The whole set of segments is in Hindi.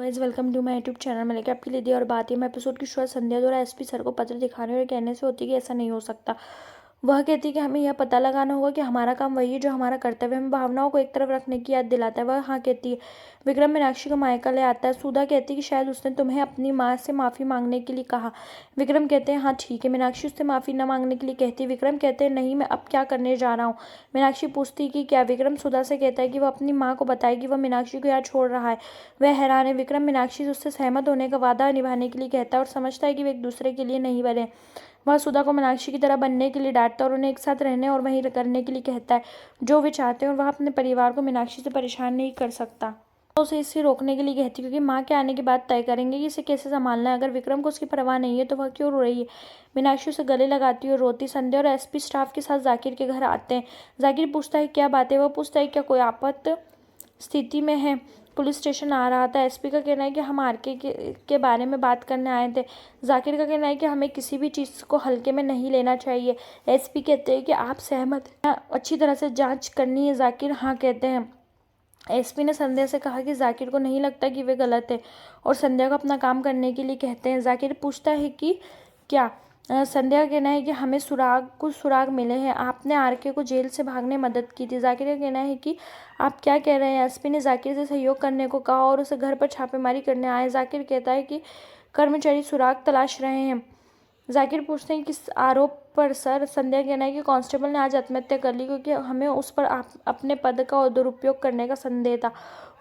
Guys, welcome to my YouTube channel में लेके आपके लिए दी और बात है। मैं एपिसोड की शुरुआत संध्या द्वारा एसपी सर को पत्र दिखाने और कहने से होती है कि ऐसा नहीं हो सकता। वह कहती है कि हमें यह पता लगाना होगा कि हमारा काम वही है जो हमारा कर्तव्य है। हमें भावनाओं को एक तरफ रखने की याद दिलाता है। वह हाँ कहती है। विक्रम मीनाक्षी को मायका ले आता है। सुधा कहती है कि शायद उसने तुम्हें अपनी माँ से माफ़ी मांगने के लिए कहा। विक्रम कहते हैं हाँ ठीक है। मीनाक्षी उससे माफ़ी न मांगने के लिए कहती है। विक्रम कहते हैं नहीं, मैं अब क्या करने जा रहा हूँ। मीनाक्षी पूछती है कि क्या। विक्रम सुधा से कहता है कि वह अपनी माँ को बताए कि वह मीनाक्षी को यहाँ छोड़ रहा है। वह हैरान है। विक्रम मीनाक्षी से उससे सहमत होने का वादा निभाने के लिए कहता है और समझता है कि वे एक दूसरे के लिए नहीं बने। वह सुधा को मीनाक्षी की तरह बनने के लिए डांटता है और उन्हें एक साथ रहने और वहीं करने के लिए कहता है जो वे चाहते हैं, और वह अपने परिवार को मीनाक्षी से परेशान नहीं कर सकता। तो उसे इसे रोकने के लिए कहती है क्योंकि माँ के आने के बाद तय करेंगे कि इसे कैसे संभालना है। अगर विक्रम को उसकी परवाह नहीं है तो वह क्यों रो रही है। मीनाक्षी उसे गले लगाती है और रोती। संध्या और एसपी स्टाफ के साथ जाकिर के घर आते हैं। जाकिर पूछता है क्या बात है। वह पूछता है क्या कोई आपात स्थिति में है। पुलिस स्टेशन आ रहा था। एसपी का कहना है कि हम आरके के बारे में बात करने आए थे। जाकिर का कहना है कि हमें किसी भी चीज़ को हल्के में नहीं लेना चाहिए। एसपी कहते हैं कि आप सहमत हैं, अच्छी तरह से जांच करनी है। जाकिर हाँ कहते हैं। एसपी ने संध्या से कहा कि जाकिर को नहीं लगता कि वे गलत है और संध्या को अपना काम करने के लिए कहते हैं। जाकिर पूछता है कि क्या। संध्या का कहना है कि हमें कुछ सुराग मिले हैं। आपने आरके को जेल से भागने में मदद की थी। जाकिर का कहना है कि आप क्या कह रहे हैं। एसपी ने जाकिर से सहयोग करने को कहा और उसे घर पर छापेमारी करने आए। जाकिर कहता है कि कर्मचारी सुराग तलाश रहे हैं। जाकिर पूछते हैं किस आरोप पर सर। संध्या कहना है कि कांस्टेबल ने आज आत्महत्या कर ली क्योंकि हमें उस पर अपने पद का दुरुपयोग करने का संदेह था।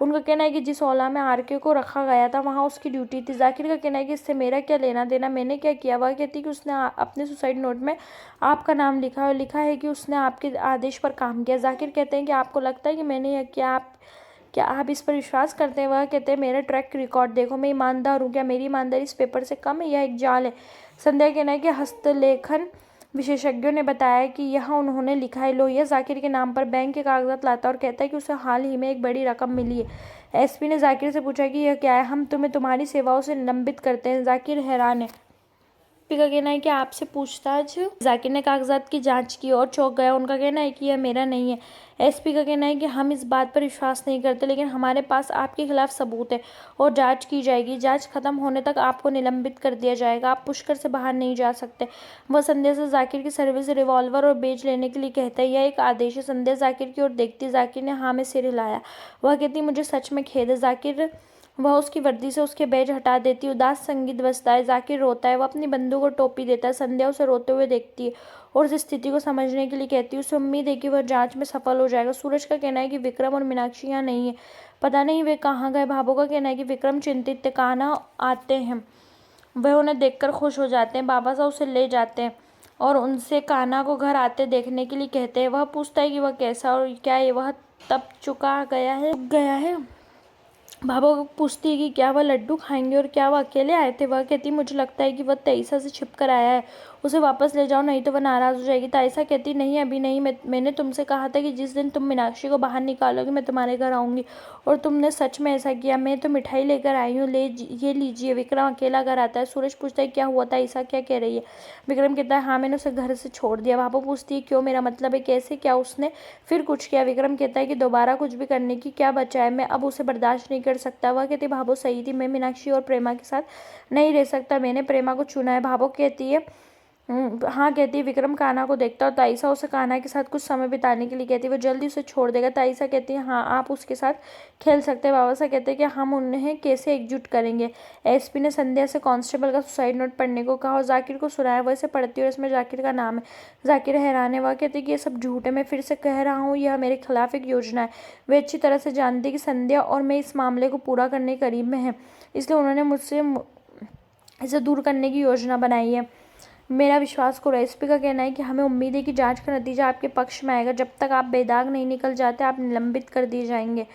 उनका कहना है कि जिस ओला में आरके को रखा गया था वहाँ उसकी ड्यूटी थी। जाकिर का कहना है कि इससे मेरा क्या लेना देना, मैंने क्या किया। वह कहती है कि उसने अपने सुसाइड नोट में आपका नाम लिखा और लिखा है कि उसने आपके आदेश पर काम किया। जाकिर कहते हैं कि आपको लगता है कि मैंने यह किया, क्या आप इस पर विश्वास करते हैं। वह कहते हैं मेरा ट्रैक रिकॉर्ड देखो, मैं ईमानदार हूँ। क्या मेरी ईमानदारी इस पेपर से कम है। यह एक जाल है। संध्या कहना है कि हस्तलेखन विशेषज्ञों ने बताया कि यह उन्होंने लिखा है। लोहिया जाकिर के नाम पर बैंक के कागजात लाता और कहता है कि उसे हाल ही में एक बड़ी रकम मिली है। एसपी ने जाकिर से पूछा कि यह क्या है। हम तुम्हें तुम्हारी सेवाओं से निलंबित करते हैं। जाकिर हैरान है। एसपी का कहना है कि आपसे पूछताछ। जाकिर ने कागजात की जांच की और चौंक गया। उनका कहना है कि यह मेरा नहीं है। एसपी का कहना है कि हम इस बात पर विश्वास नहीं करते, लेकिन हमारे पास आपके खिलाफ सबूत है और जांच की जाएगी। जांच खत्म होने तक आपको निलंबित कर दिया जाएगा। आप पुष्कर से बाहर नहीं जा सकते। वह संध्या से जाकिर की सर्विस रिवॉल्वर और बेच लेने के लिए कहता है। यह एक आदेश है। संध्या जाकिर की ओर देखती। जाकिर ने हाँ में सिर हिलाया। वह कहती मुझे सच में खेद है। जाकिर वह उसकी वर्दी से उसके बैज हटा देती। उदास संगीत बजता है। जाकिर रोता है। वह अपनी बंदूक और टोपी देता है। संध्या उसे रोते हुए देखती है और उस स्थिति को समझने के लिए कहती है। उसे उम्मीद है कि वह जांच में सफल हो जाएगा। सूरज का कहना है कि विक्रम और मीनाक्षी यहाँ नहीं है, पता नहीं वे कहाँ गए। भाभो का कहना है कि विक्रम चिंतित थे। कान्हा आते हैं। वह उन्हें देखकर खुश हो जाते हैं। बाबा साहब उसे ले जाते हैं और उनसे कान्हा को घर आते देखने के लिए कहते हैं। वह पूछता है कि वह कैसा और क्या वह तब चुका गया है। भाभो पूछती है कि क्या वह लड्डू खाएंगे और क्या वह अकेले आए थे। वह कहती मुझे लगता है कि वह तेईसा से छिप कर आया है, उसे वापस ले जाओ नहीं तो वह नाराज़ हो जाएगी। ताइसा कहती नहीं अभी नहीं, मैंने तुमसे कहा था कि जिस दिन तुम मीनाक्षी को बाहर निकालोगे मैं तुम्हारे घर आऊँगी, और तुमने सच में ऐसा किया। मैं तो मिठाई लेकर आई हूँ, ये लीजिए। विक्रम अकेला घर आता है। सूरज पूछता है क्या हुआ ताइसा, क्या कह रही है। विक्रम कहता है हाँ, मैंने उसे घर से छोड़ दिया। भाभो पूछती है क्यों, मेरा मतलब है कैसे, क्या उसने फिर कुछ किया। विक्रम कहता है कि दोबारा कुछ भी करने की क्या बचा है, मैं अब उसे बर्दाश्त नहीं कर सकता। वह कहती भाभो सही थी, मैं मीनाक्षी और प्रेमा के साथ नहीं रह सकता, मैंने प्रेमा को चुना है। भाभो कहती है हाँ कहती है। विक्रम कान्हा को देखता और ताइसा उसे कान्हा के साथ कुछ समय बिताने के लिए कहती है। वो जल्दी उसे छोड़ देगा। ताइसा कहती है हाँ, आप उसके साथ खेल सकते हैं। बाबा साहब कहते हैं कि हम उन्हें कैसे एकजुट करेंगे। एसपी ने संध्या से कांस्टेबल का सुसाइड नोट पढ़ने को कहा और जाकिर को सुनाया। वह इसे पढ़ती है और इसमें जाकिर का नाम है। जाकिर हैरान है। वह कहती है कि ये सब झूठ है, मैं फिर से कह रहा हूँ, यह मेरे खिलाफ एक योजना है। वे अच्छी तरह से जानती कि संध्या और मैं इस मामले को पूरा करने के करीब में हैं, इसलिए उन्होंने मुझसे इसे दूर करने की योजना बनाई है। मेरा विश्वास करो। एसपी का कहना है कि हमें उम्मीद है कि जांच का नतीजा आपके पक्ष में आएगा। जब तक आप बेदाग नहीं निकल जाते आप निलंबित कर दिए जाएंगे।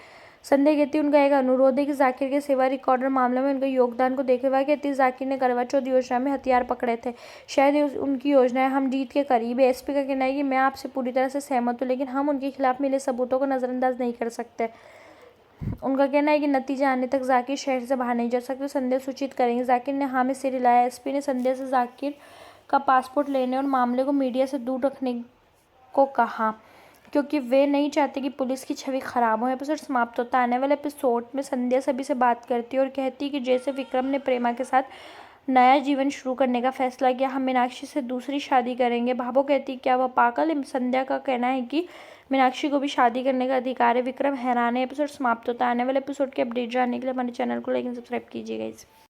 संध्या कहती उनका एक अनुरोध है कि जाकिर के सेवा रिकॉर्डर मामले में उनके योगदान को देखे। हुआ कहती जाकिर ने करवा चौथ योजना में हथियार पकड़े थे, शायद उनकी योजना है, हम जीत के करीब है। एसपी का कहना है कि मैं आपसे पूरी तरह से सहमत हूँ, लेकिन हम उनके खिलाफ मिले सबूतों को नजरअंदाज नहीं कर सकते। उनका कहना है कि नतीजा आने तक जाकिर शहर से बाहर नहीं जा सकते। संध्या सूचित करेंगे। जाकिर ने हाँ में सिर हिलाया। एसपी ने संध्या से जाकिर का पासपोर्ट लेने और मामले को मीडिया से दूर रखने को कहा। क्योंकि वे नहीं चाहते कि पुलिस की छवि खराब हो। एपिसोड समाप्त होता है। आने वाले एपिसोड में संध्या सभी से बात करती है और कहती है कि जैसे विक्रम ने प्रेमा के साथ नया जीवन शुरू करने का फैसला किया, हम मीनाक्षी से दूसरी शादी करेंगे। भाबो कहती है क्या वह पागल है। संध्या का कहना है कि मीनाक्षी को भी शादी करने का अधिकार है। विक्रम हैरान है। एपिसोड समाप्त होता है। आने वाले एपिसोड के अपडेट जानने के लिए हमारे चैनल को लाइक एंड सब्सक्राइब कीजिएगा।